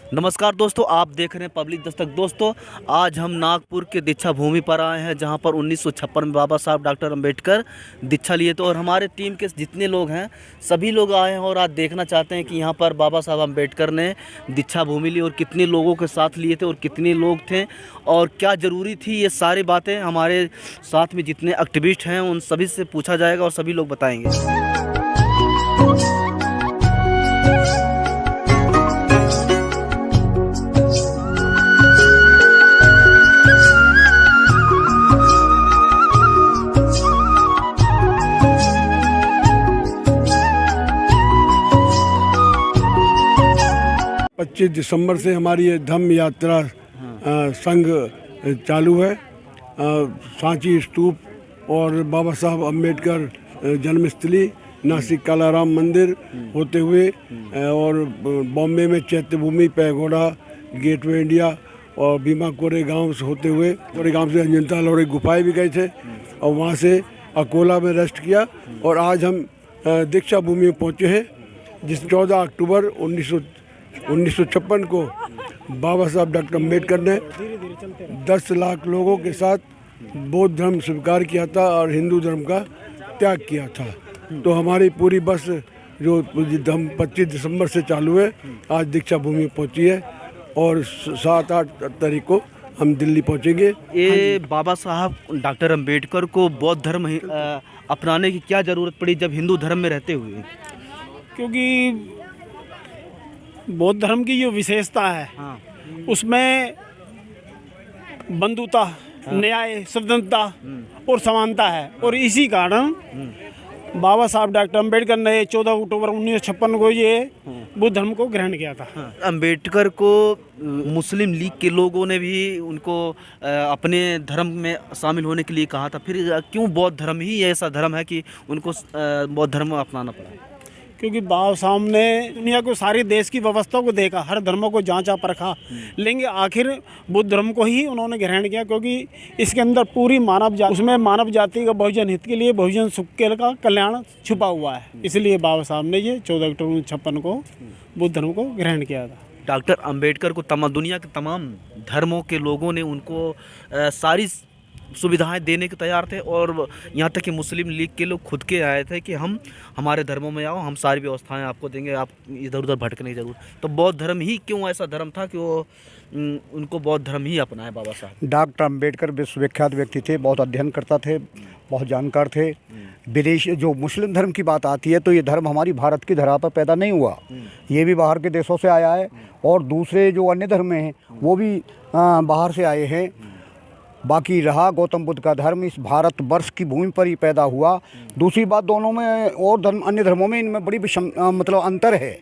नमस्कार दोस्तों, आप देख रहे हैं पब्लिक दस्तक। दोस्तों, आज हम नागपुर के दीक्षा भूमि पर आए हैं, जहां पर 1956 में बाबा साहब डॉक्टर अंबेडकर दीक्षा लिए थे। और हमारे टीम के जितने लोग हैं सभी लोग आए हैं और आज देखना चाहते हैं कि यहां पर बाबा साहब अंबेडकर ने दीक्षा भूमि ली और कितने लोगों के साथ लिए थे और कितने लोग थे और क्या ज़रूरी थी। ये सारी बातें हमारे साथ में जितने एक्टिविस्ट हैं उन सभी से पूछा जाएगा और सभी लोग बताएँगे। 25 दिसंबर से हमारी ये धम्म यात्रा संघ चालू है। सांची स्तूप और बाबा साहब अम्बेडकर जन्मस्थली नासिक कालाराम मंदिर होते हुए और बॉम्बे में चैत्य भूमि, पैगोडा, गेटवे इंडिया और भीमा कोरे गांव से होते हुए कोरे गांव से अजंता लोरे गुफाएं भी गए थे और वहां से अकोला में रेस्ट किया। और आज हम दीक्षा भूमि में पहुंचे हैं, जिस 14 अक्टूबर 1956 को बाबा साहब डॉक्टर अम्बेडकर ने 10 लाख लोगों के साथ बौद्ध धर्म स्वीकार किया था और हिंदू धर्म का त्याग किया था। तो हमारी पूरी बस जो 25 दिसंबर से चालू है आज दीक्षा भूमि पहुंची है और 7-8 तारीख को हम दिल्ली पहुंचेंगे। ये बाबा साहब डॉक्टर अंबेडकर को बौद्ध धर्म अपनाने की क्या ज़रूरत पड़ी जब हिंदू धर्म में रहते हुए? क्योंकि बौद्ध धर्म की जो विशेषता है उसमें बंधुता, न्याय, स्वतंत्रता और समानता है। और इसी कारण बाबा साहब डॉक्टर अम्बेडकर ने 14 अक्टूबर 1956 को ये बुद्ध धर्म को ग्रहण किया था। अंबेडकर को मुस्लिम लीग के लोगों ने भी उनको अपने धर्म में शामिल होने के लिए कहा था। फिर क्यों बौद्ध धर्म ही ऐसा धर्म है कि उनको बौद्ध धर्म अपनाना पड़ा? क्योंकि बाबा साहब ने दुनिया को, सारे देश की व्यवस्था को देखा, हर धर्मों को जांचा परखा, लेकिन आखिर बुद्ध धर्म को ही उन्होंने ग्रहण किया। क्योंकि इसके अंदर पूरी उसमें मानव जाति का बहुजन हित के लिए, बहुजन सुख के का कल्याण छुपा हुआ है। इसलिए बाबा साहब ने ये 14 अक्टूबर 1956 को बुद्ध धर्म को ग्रहण किया था। डॉक्टर अंबेडकर को दुनिया के तमाम धर्मों के लोगों ने उनको सारी सुविधाएं देने के तैयार थे और यहाँ तक कि मुस्लिम लीग के लोग खुद के आए थे कि हम हमारे धर्मों में आओ, हम सारी व्यवस्थाएं आपको देंगे, आप इधर उधर भटकने की जरूरत। तो बौद्ध धर्म ही क्यों ऐसा धर्म था कि वो उनको बौद्ध धर्म ही अपनाए बाबा साहब? डॉक्टर अंबेडकर विश्वविख्यात व्यक्ति थे, बहुत अध्ययन करता थे, बहुत जानकार थे। विदेश जो मुस्लिम धर्म की बात आती है तो ये धर्म हमारी भारत की धरा पर पैदा नहीं हुआ, ये भी बाहर के देशों से आया है। और दूसरे जो अन्य धर्म हैं वो भी बाहर से आए हैं। बाकी रहा गौतम बुद्ध का धर्म इस भारत वर्ष की भूमि पर ही पैदा हुआ। दूसरी बात, दोनों में और अन्य धर्मों में इनमें बड़ी मतलब अंतर है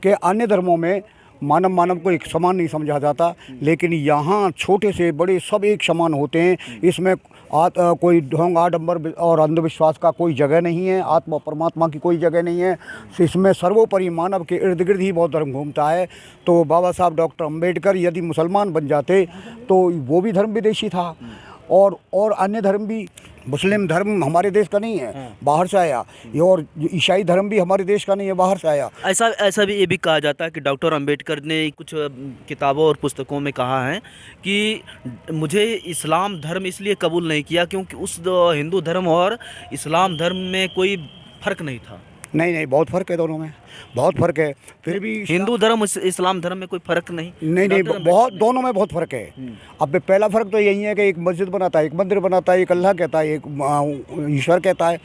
कि अन्य धर्मों में मानव को एक समान नहीं समझा जाता, लेकिन यहाँ छोटे से बड़े सब एक समान होते हैं। इसमें कोई ढोंग, आडंबर और अंधविश्वास का कोई जगह नहीं है, आत्मा परमात्मा की कोई जगह नहीं है। इसमें सर्वोपरि मानव के इर्द गिर्द ही बौद्ध धर्म घूमता है। तो बाबा साहब डॉक्टर अम्बेडकर यदि मुसलमान बन जाते तो वो भी धर्म विदेशी था और अन्य धर्म भी। मुस्लिम धर्म हमारे देश का नहीं है, बाहर से आया। और ईसाई धर्म भी हमारे देश का नहीं है, बाहर से आया। ऐसा भी ये भी कहा जाता है कि डॉक्टर अंबेडकर ने कुछ किताबों और पुस्तकों में कहा है कि मुझे इस्लाम धर्म इसलिए कबूल नहीं किया क्योंकि उस हिंदू धर्म और इस्लाम धर्म में कोई फ़र्क नहीं था। नहीं, बहुत फ़र्क है, दोनों में बहुत फ़र्क है। फिर भी हिंदू धर्म इस्लाम धर्म में कोई फ़र्क नहीं बहुत, दोनों में बहुत फ़र्क है। अब पहला फ़र्क तो यही है कि एक मस्जिद बनाता है, एक मंदिर बनाता है, एक अल्लाह कहता है, एक ईश्वर कहता है।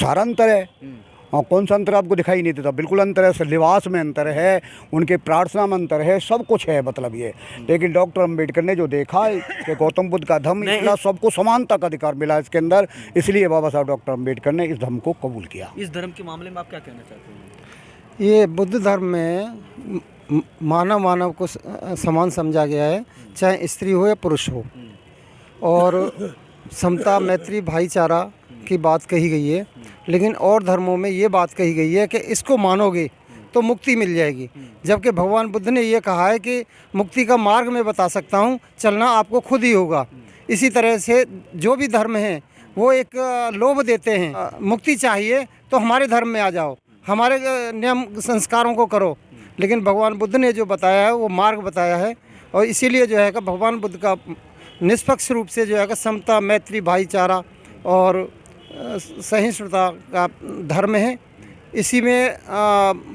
सारा अंतर है। और कौन सा अंतर आपको दिखाई नहीं देता? बिल्कुल अंतर है। लिबास में अंतर है, उनके प्रार्थना में अंतर है, सब कुछ है मतलब ये। लेकिन डॉक्टर अंबेडकर ने जो देखा कि गौतम बुद्ध का धर्म इतना सबको समानता का अधिकार मिला इसके अंदर, इसलिए बाबा साहब डॉक्टर अंबेडकर ने इस धर्म को कबूल किया। इस धर्म के मामले में आप क्या कहना चाहते हैं? ये बुद्ध धर्म में मानव को समान समझा गया है, चाहे स्त्री हो या पुरुष हो। और समता, मैत्री, भाईचारा की बात कही गई है। लेकिन और धर्मों में ये बात कही गई है कि इसको मानोगे तो मुक्ति मिल जाएगी, जबकि भगवान बुद्ध ने ये कहा है कि मुक्ति का मार्ग मैं बता सकता हूँ, चलना आपको खुद ही होगा। इसी तरह से जो भी धर्म है वो एक लोभ देते हैं, मुक्ति चाहिए तो हमारे धर्म में आ जाओ, हमारे नियम संस्कारों को करो, लेकिन भगवान बुद्ध ने जो बताया है वो मार्ग बताया है, और इसीलिए जो है कि भगवान बुद्ध का निष्पक्ष रूप से जो है कि समता, मैत्री, भाईचारा और सहिष्णुता का धर्म है। इसी में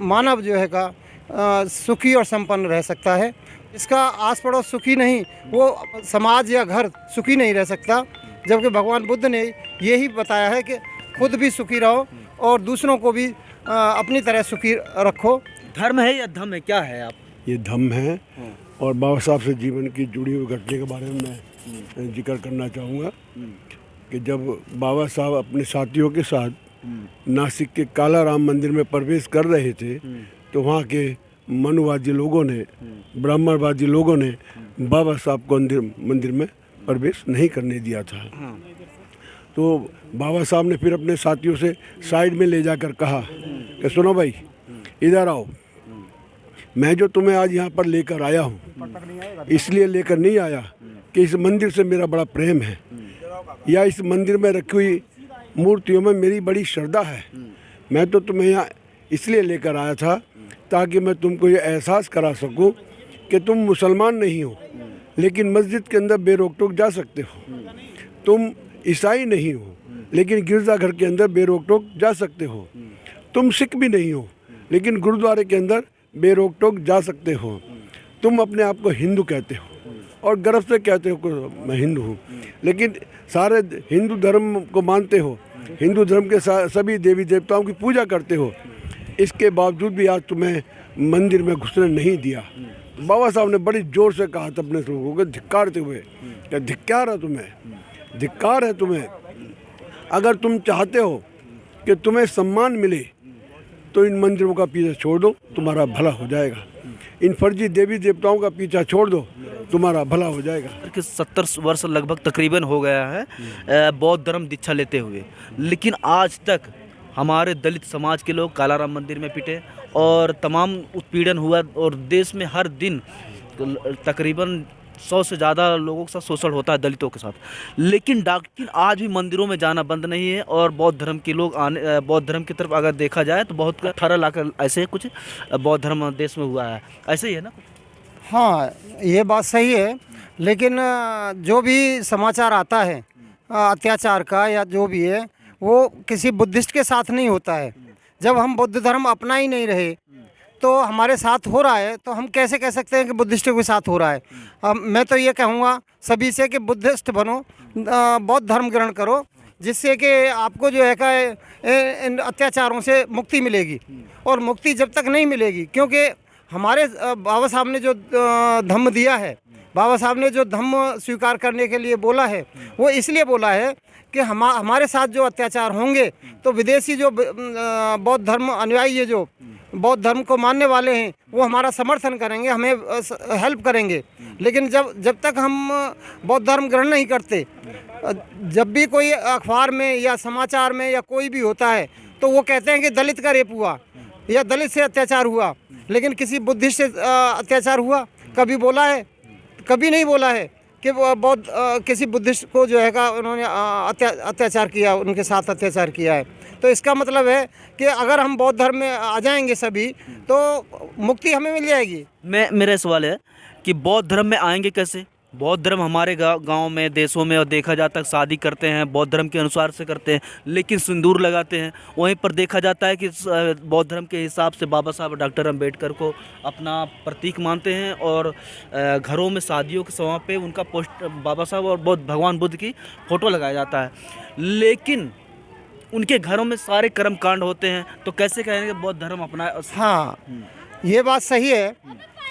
मानव जो है का सुखी और संपन्न रह सकता है। इसका आस पड़ोस सुखी नहीं, वो समाज या घर सुखी नहीं रह सकता, जबकि भगवान बुद्ध ने यही बताया है कि खुद भी सुखी रहो और दूसरों को भी अपनी तरह सुखी रखो। धर्म है या धम है, क्या है आप? ये धम्म है। और बाबा साहब से जीवन की जुड़ी हुई घटना के बारे में मैं जिक्र करना चाहूँगा कि जब बाबा साहब अपने साथियों के साथ नासिक के कालाराम मंदिर में प्रवेश कर रहे थे तो वहाँ के मनुवादी लोगों ने, ब्राह्मणवादी लोगों ने बाबा साहब को मंदिर में प्रवेश नहीं करने दिया था। तो बाबा साहब ने फिर अपने साथियों से साइड में ले जाकर कहा कि सुनो भाई, इधर आओ, मैं जो तुम्हें आज यहाँ पर लेकर आया हूँ इसलिए लेकर नहीं आया कि इस मंदिर से मेरा बड़ा प्रेम है या इस मंदिर में रखी हुई मूर्तियों में मेरी बड़ी श्रद्धा है। मैं तो तुम्हें यहाँ इसलिए लेकर आया था ताकि मैं तुमको ये एहसास करा सकूं कि तुम मुसलमान नहीं हो लेकिन मस्जिद के अंदर बेरोक टोक जा सकते हो, तुम ईसाई नहीं हो लेकिन गिरजाघर के अंदर बेरोक टोक जा सकते हो, तुम सिख भी नहीं हो लेकिन गुरुद्वारे के अंदर बेरोक टोक जा सकते हो, तुम अपने आप को हिंदू कहते हो और गर्व से कहते हो कि मैं हिंदू हूँ, लेकिन सारे हिंदू धर्म को मानते हो, हिंदू धर्म के सभी देवी देवताओं की पूजा करते हो, इसके बावजूद भी आज तुम्हें मंदिर में घुसने नहीं दिया। बाबा साहब ने बड़ी जोर से कहा था अपने लोगों को धिक्कारते हुए कि धिक्कार है तुम्हें, धिक्कार है तुम्हें। अगर तुम चाहते हो कि तुम्हें सम्मान मिले तो इन मंदिरों का पीछा छोड़ दो, तुम्हारा भला हो जाएगा। इन फर्जी देवी देवताओं का पीछा छोड़ दो, तुम्हारा भला हो जाएगा। 70 वर्ष लगभग तकरीबन हो गया है बौद्ध धर्म दीक्षा लेते हुए, लेकिन आज तक हमारे दलित समाज के लोग कालाराम मंदिर में पिटे और तमाम उत्पीड़न हुआ और देश में हर दिन तकरीबन 100 से ज़्यादा लोगों के साथ शोषण होता है दलितों के साथ, लेकिन आज भी मंदिरों में जाना बंद नहीं है। और बौद्ध धर्म के लोग बौद्ध धर्म की तरफ अगर देखा जाए तो बहुत 18 लाख ऐसे कुछ बौद्ध धर्म देश में हुआ है, ऐसे ही है ना? हाँ, ये बात सही है, लेकिन जो भी समाचार आता है अत्याचार का या जो भी है वो किसी बुद्धिस्ट के साथ नहीं होता है। जब हम बुद्ध धर्म अपना ही नहीं रहे तो हमारे साथ हो रहा है, तो हम कैसे कह सकते हैं कि बुद्धिस्टों के साथ हो रहा है। मैं तो ये कहूँगा सभी से कि बुद्धिस्ट बनो, बौद्ध धर्म ग्रहण करो, जिससे कि आपको जो है का इन अत्याचारों से मुक्ति मिलेगी। और मुक्ति जब तक नहीं मिलेगी, क्योंकि हमारे बाबा साहब ने जो धम्म दिया है, बाबा साहब ने जो धम्म स्वीकार करने के लिए बोला है, वो इसलिए बोला है कि हमारे साथ जो अत्याचार होंगे तो विदेशी जो बौद्ध धर्म अनुयायी है, जो बौद्ध धर्म को मानने वाले हैं, वो हमारा समर्थन करेंगे, हमें हेल्प करेंगे। लेकिन जब तक हम बौद्ध धर्म ग्रहण नहीं करते, जब भी कोई अखबार में या समाचार में या कोई भी होता है तो वो कहते हैं कि दलित का रेप हुआ या दलित से अत्याचार हुआ, लेकिन किसी बुद्धिस्ट से अत्याचार हुआ कभी बोला है? कभी नहीं बोला है कि बौद्ध किसी बुद्धिस्ट को जो है का उन्होंने अत्याचार किया, उनके साथ अत्याचार किया है। तो इसका मतलब है कि अगर हम बौद्ध धर्म में आ जाएंगे सभी तो मुक्ति हमें मिल जाएगी। मेरा सवाल है कि बौद्ध धर्म में आएंगे कैसे? बौद्ध धर्म हमारे गांव में, देशों में और देखा जाता है शादी करते हैं बौद्ध धर्म के अनुसार से करते हैं, लेकिन सिंदूर लगाते हैं। वहीं पर देखा जाता है कि बौद्ध धर्म के हिसाब से बाबा साहब डॉक्टर अम्बेडकर को अपना प्रतीक मानते हैं और घरों में शादियों के समय पे उनका पोस्ट बाबा साहब और भगवान बुद्ध की फ़ोटो लगाया जाता है, लेकिन उनके घरों में सारे कर्म कांड होते हैं। तो कैसे कहेंगे बौद्ध धर्म अपना? हाँ, ये बात सही है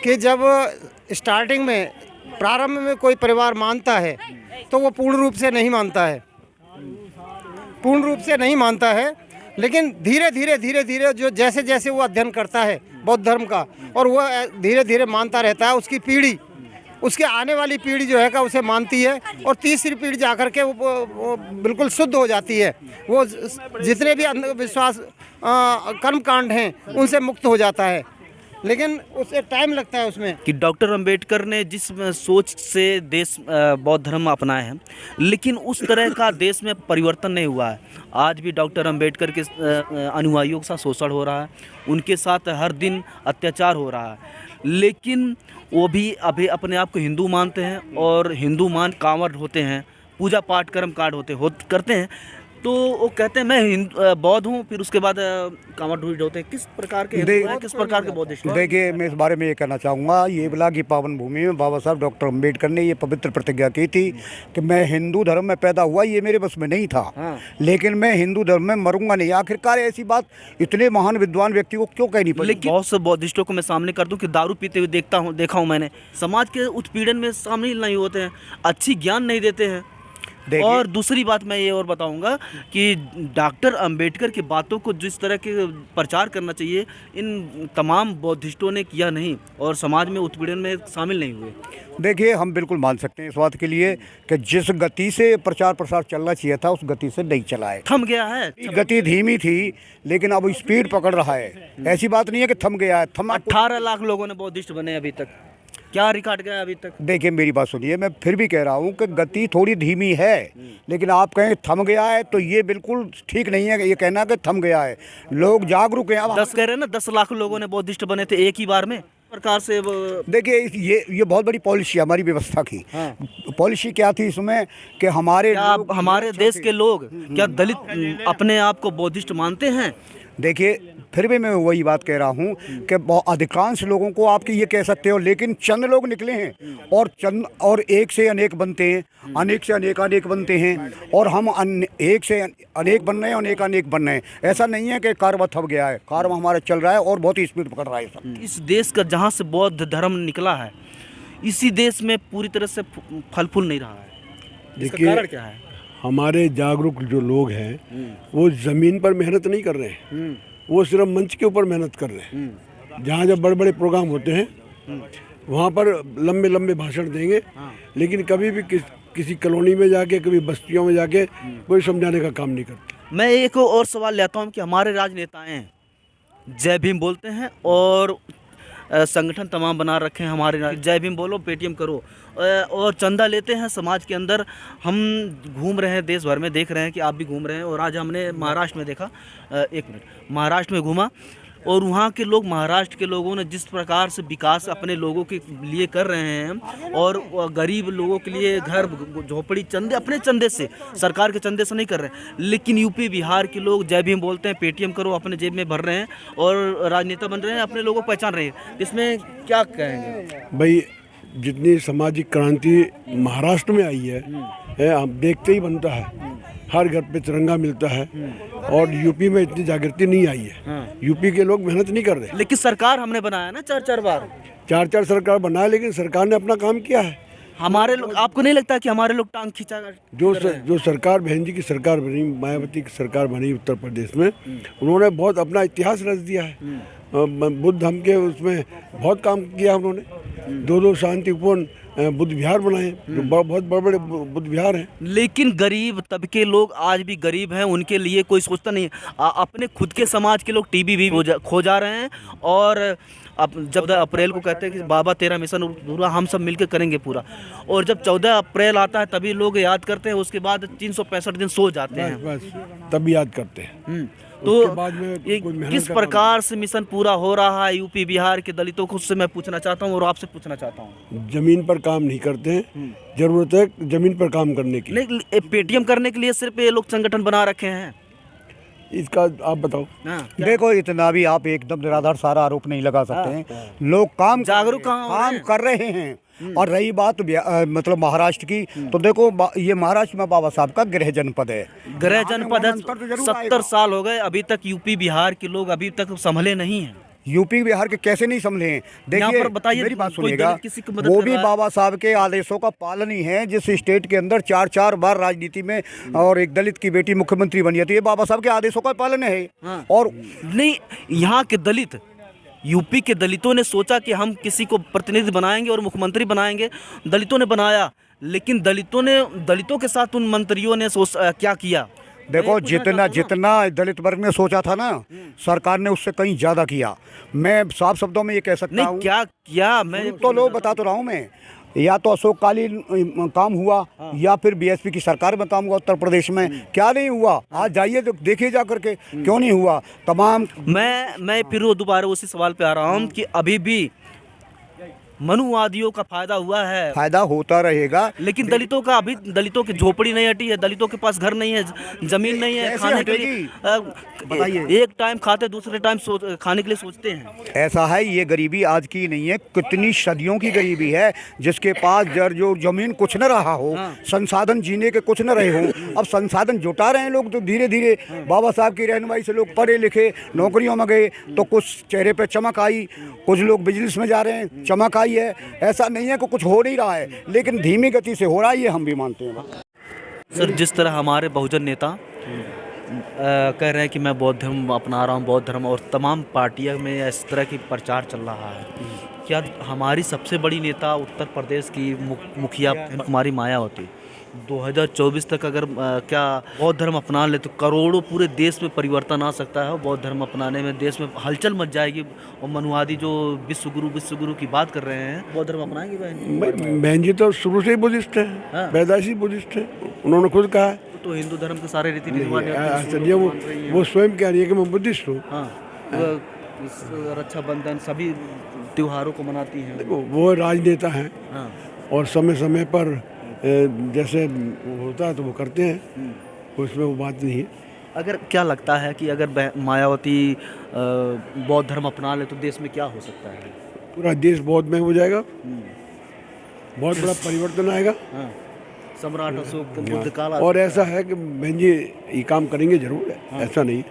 कि जब स्टार्टिंग में प्रारंभ में कोई परिवार मानता है तो वो पूर्ण रूप से नहीं मानता है, पूर्ण रूप से नहीं मानता है, लेकिन धीरे धीरे जो जैसे जैसे वो अध्ययन करता है बौद्ध धर्म का और वो धीरे धीरे मानता रहता है, उसकी पीढ़ी, उसके आने वाली पीढ़ी जो है का उसे मानती है और तीसरी पीढ़ी जाकर के वो बिल्कुल शुद्ध हो जाती है। वो जितने भी अंधविश्वास कर्मकांड हैं उनसे मुक्त हो जाता है। लेकिन उससे टाइम लगता है उसमें। कि डॉक्टर अंबेडकर ने जिस सोच से देश बौद्ध धर्म अपनाए हैं, लेकिन उस तरह का देश में परिवर्तन नहीं हुआ है। आज भी डॉक्टर अंबेडकर के अनुयायियों के साथ शोषण हो रहा है, उनके साथ हर दिन अत्याचार हो रहा है, लेकिन वो भी अभी अपने आप को हिंदू मानते हैं और हिंदू मान कांवड़ होते हैं, पूजा पाठ कर्म कांड करते हैं। तो वो कहते हैं मैं बौद्ध हूँ, फिर उसके बाद कांवड़ होते हैं। किस प्रकार के हिंदू हैं, किस प्रकार के बौद्धिस्ट हैं? देखिए, मैं इस बारे में ये कहना चाहूँगा, ये बोला कि पावन भूमि में बाबा साहब डॉक्टर अंबेडकर ने ये पवित्र प्रतिज्ञा की थी कि मैं हिंदू धर्म में पैदा हुआ, ये मेरे बस में नहीं था, लेकिन मैं हिंदू धर्म में मरूंगा नहीं। आखिरकार ऐसी बात इतने महान विद्वान व्यक्ति को क्यों कहनी पड़ी? लेकिन बहुत से बौद्धिस्टों को मैं सामने कर दूं कि दारू पीते हुए देखा हूं मैंने। समाज के उत्पीड़न में शामिल नहीं होते हैं, अच्छी ज्ञान नहीं देते हैं। और दूसरी बात मैं ये और बताऊंगा कि डॉक्टर अंबेडकर की बातों को जिस तरह के प्रचार करना चाहिए, इन तमाम बौद्धिस्टों ने किया नहीं और समाज में उत्पीड़न में शामिल नहीं हुए। देखिए, हम बिल्कुल मान सकते हैं इस बात के लिए कि जिस गति से प्रचार प्रसार चलना चाहिए था, उस गति से नहीं चला है। थम गया है, गति धीमी थी, लेकिन अब स्पीड पकड़ रहा है। ऐसी बात नहीं है कि थम गया है। 18 लाख लोगों ने बौद्धिस्ट बने अभी तक, क्या रिकॉर्ड गया अभी तक? देखिए, मेरी बात सुनिए, मैं फिर भी कह रहा हूँ कि गति थोड़ी धीमी है, लेकिन आप कहें थम गया है तो ये बिल्कुल ठीक नहीं है ये कहना कि थम गया है। लोग जागरूक हैं। अब 10 कह रहे हैं ना, 10 लाख लोगों ने बौद्धिस्ट बने थे एक ही बार में। प्रकार से देखिए, ये बहुत बड़ी पॉलिसी है हमारी व्यवस्था की। पॉलिसी क्या थी इसमें कि हमारे देश के लोग क्या दलित अपने आप को बौद्धिस्ट मानते हैं? देखिए, फिर भी मैं वही बात कह रहा हूँ कि अधिकांश लोगों को आप ये कह सकते हो, लेकिन चंद लोग निकले हैं और एक से अनेक बनते हैं, अनेक से अनेक बनते हैं, और हम एक से अनेक बन रहे हैं, अनेक बन रहे हैं। ऐसा नहीं है कि कारवा थम गया है, कारवा हमारा चल रहा है और बहुत ही स्पीड पकड़ रहा है सब। इस देश का जहाँ से बौद्ध धर्म निकला है, इसी देश में पूरी तरह से फल फूल नहीं रहा है। इसका कारण क्या है? हमारे जागरूक जो लोग हैं वो ज़मीन पर मेहनत नहीं कर रहे हैं, वो सिर्फ मंच के ऊपर मेहनत कर रहे हैं। जहाँ जब बड़े बड़े प्रोग्राम होते हैं वहाँ पर लंबे लंबे भाषण देंगे, लेकिन कभी भी किसी कॉलोनी में जाके, कभी बस्तियों में जाके कोई समझाने का काम नहीं करते। मैं एक और सवाल लेता हूँ कि हमारे राजनेताएं जय भीम बोलते हैं और संगठन तमाम बना रखे हैं हमारे, जय भीम बोलो, पेटीएम करो, और चंदा लेते हैं समाज के अंदर। हम घूम रहे हैं देश भर में, देख रहे हैं कि आप भी घूम रहे हैं, और आज हमने महाराष्ट्र में देखा, महाराष्ट्र में घूमा, और वहाँ के लोग, महाराष्ट्र के लोगों ने जिस प्रकार से विकास अपने लोगों के लिए कर रहे हैं, और गरीब लोगों के लिए घर झोपड़ी चंदे, अपने चंदे से, सरकार के चंदे से नहीं कर रहे हैं। लेकिन यूपी बिहार के लोग जय भीम बोलते हैं, पेटीएम करो, अपने जेब में भर रहे हैं और राजनेता बन रहे हैं, अपने लोगों को पहचान रहे हैं। इसमें क्या कहेंगे भाई? जितनी सामाजिक क्रांति महाराष्ट्र में आई है हम देखते ही बनता है, हर घर पे तिरंगा मिलता है, और यूपी में इतनी जागृति नहीं आई है। यूपी के लोग मेहनत नहीं कर रहे। लेकिन सरकार हमने बनाया ना 4-4 बार, 4-4 सरकार बनाया, लेकिन सरकार ने अपना काम किया है। हमारे लोग, आपको नहीं लगता कि हमारे लोग टांग खींचा? जो सरकार, बहन जी की सरकार बनी, मायावती की सरकार बनी उत्तर प्रदेश में, उन्होंने बहुत अपना इतिहास रच दिया है। बुद्ध धर्म के उसमें बहुत काम किया उन्होंने। 2 शांतिपूर्ण बुद्ध विहार बनाए, जो बहुत बड़े बड़े बुद्ध विहार हैं। लेकिन गरीब तबके लोग आज भी गरीब हैं, उनके लिए कोई सोचता नहीं है। अपने खुद के समाज के लोग टीबी भी खो जा रहे हैं, और अब जब 14 अप्रैल को कहते हैं कि बाबा तेरा मिशन पूरा हम सब मिलकर करेंगे पूरा, और जब 14 अप्रैल आता है तभी लोग याद करते हैं, उसके बाद 365 दिन सो जाते हैं, बस तभी याद करते हैं। तो बाद में ये किस प्रकार से मिशन पूरा हो रहा है यूपी बिहार के दलितों को, उससे मैं पूछना चाहता हूँ और आपसे पूछना चाहता हूँ। जमीन पर काम नहीं करते हैं, जरूरत है जमीन पर काम करने की। नहीं, पेटीएम करने के लिए सिर्फ ये लोग संगठन बना रखे हैं, इसका आप बताओ। देखो, इतना भी आप एकदम निराधार सारा आरोप नहीं लगा सकते हैं। लोग काम जागरूक काम कर रहे हैं। और रही बात मतलब महाराष्ट्र की, तो देखो, ये महाराष्ट्र में बाबा साहब का गृह जनपद है। गृह जनपद है, 70 साल हो गए, अभी तक यूपी बिहार के लोग अभी तक संभले नहीं हैं। यूपी बिहार के कैसे नहीं संभले हैं? देखिए, बताइए, मेरी बात सुनिएगा, वो भी बाबा साहब के आदेशों का पालन ही है। जिस स्टेट के अंदर 4-4 बार राजनीति में और एक दलित की बेटी मुख्यमंत्री बनी है, तो ये बाबा साहब के आदेशों का पालन है। और नहीं, यहाँ के दलित, यूपी के दलितों ने सोचा कि हम किसी को प्रतिनिधि बनाएंगे और मुख्यमंत्री बनाएंगे, दलितों ने बनाया, लेकिन दलितों के साथ उन मंत्रियों ने क्या किया? देखो जितना दलित वर्ग ने सोचा था ना, सरकार ने उससे कहीं ज़्यादा किया। मैं साफ शब्दों में ये कह सकता नहीं हूँ। क्या किया मैं तो लोग बता तो रहा हूँ मैं, या तो अशोककालीन काम हुआ या फिर बीएसपी की सरकार में काम हुआ उत्तर प्रदेश में। क्या नहीं हुआ? आज जाइए तो देखिए जा करके, क्यों नहीं हुआ? तमाम मैं फिर वो दोबारा उसी सवाल पे आ रहा हूँ कि अभी भी मनुवादियों का फायदा हुआ है, फायदा होता रहेगा। लेकिन दलितों की झोपड़ी नहीं हटी है, दलितों के पास घर नहीं है, जमीन नहीं है, कैसे खाने के लिए हटेगी? बताइए। एक टाइम खाते दूसरे टाइम खाने के लिए सोचते हैं। ऐसा है, ये गरीबी आज की नहीं है, कितनी सदियों की गरीबी है। जिसके पास जो जमीन कुछ न रहा हो, संसाधन जीने के कुछ न रहे हो, अब संसाधन जुटा रहे हैं लोग। तो धीरे धीरे बाबा साहब की रहनुमाई से लोग पढ़े लिखे, नौकरियों में गए तो कुछ चेहरे पे चमक आई, कुछ लोग बिजनेस में जा रहे हैं, चमक आई है। ऐसा नहीं है कि कुछ हो नहीं रहा है, लेकिन धीमी गति से हो रहा है, ये हम भी मानते हैं। सर, जिस तरह हमारे बहुजन नेता कह रहे हैं कि मैं बौद्ध धर्म अपना रहा हूँ, बौद्ध धर्म, और तमाम पार्टियों में इस तरह की प्रचार चल रहा है, क्या हमारी सबसे बड़ी नेता उत्तर प्रदेश की मुखिया कुमारी मायावती 2024 तक अगर क्या बौद्ध धर्म अपना ले तो करोड़ों पूरे देश में परिवर्तन आ सकता है? बौद्ध धर्म अपनाने में देश में हलचल मच जाएगी। और मनुवादी जो विश्व गुरु की बात कर रहे हैं, बौद्ध धर्म अपनाएंगे बहन जी? तो शुरू से ही बुद्धिस्ट है, पैदाइशी बुद्धिस्ट है, उन्होंने खुद कहा है। तो हिंदू धर्म के सारे रीति रिवाज वो स्वयं कह रही है कि मैं बुद्धिस्ट हूँ। रक्षाबंधन सभी त्योहारों को मनाती हैं। देखो, वो राजनेता हैं और समय समय पर जैसे होता है तो वो करते हैं, उसमें वो बात नहीं है। अगर क्या लगता है कि अगर मायावती बौद्ध धर्म अपना ले तो देश में क्या हो सकता है? पूरा देश बौद्ध में हो जाएगा, बहुत बड़ा परिवर्तन आएगा। सम्राट अशोक बुद्ध काल। और ऐसा है कि बहन जी ये काम करेंगे जरूर है, ऐसा नहीं।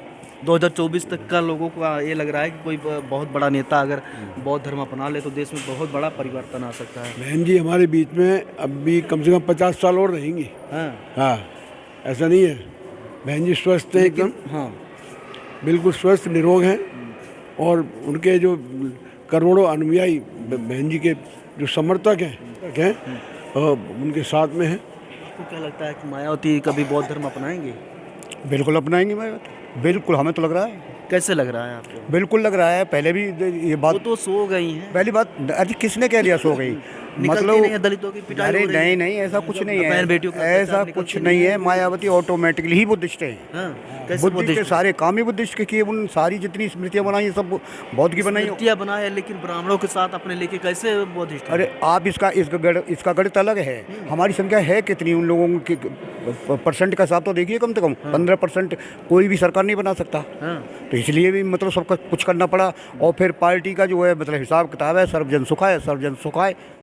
2024 तक का लोगों को ये लग रहा है कि कोई बहुत बड़ा नेता अगर बौद्ध धर्म अपना ले तो देश में बहुत बड़ा परिवर्तन आ सकता है। बहन जी हमारे बीच में अब भी कम से कम 50 साल और रहेंगी। हाँ, ऐसा नहीं है। बहन जी स्वस्थ है एकदम, बिल्कुल स्वस्थ निरोग हैं, और उनके जो करोड़ों अनुयायी बहन जी के जो समर्थक हैं उनके साथ में हैं। आपको क्या लगता है कि मायावती कभी बौद्ध धर्म अपनाएंगे? बिल्कुल अपनाएंगे मायावती, बिल्कुल। हमें तो लग रहा है। कैसे लग रहा है आपको? बिल्कुल लग रहा है। पहले भी ये बात, वो तो सो गई हैं। पहली बात, अरे किसने कह दिया सो गई? मतलब दलितों की पिटाई अरे हो रही है। नहीं, ऐसा कुछ नहीं बहन है, बेटियों का ऐसा अत्याचार कुछ निकलती नहीं है। मायावती ऑटोमेटिकली ही बुद्धिस्ट है। कैसे बुद्धिस्ट के सारे काम ही बुद्धिस्ट के किए। उन सारी जितनी स्मृतियाँ बनाई हैं, सब बौद्ध की बनाई। स्मृतियाँ बनाए, लेकिन ब्राह्मणों के साथ अपने लेके कैसे बौद्धिस्ट? अरे आप इसका गणित अलग है। हमारी संख्या है कितनी? उन लोगों की परसेंट का हिसाब तो देखिए, कम से कम 15% कोई भी सरकार नहीं बना सकता। तो इसलिए भी मतलब सबका कुछ करना पड़ा। और फिर पार्टी का जो है मतलब हिसाब किताब है, सर्वजन सुखाय सर्वजन सुखाय।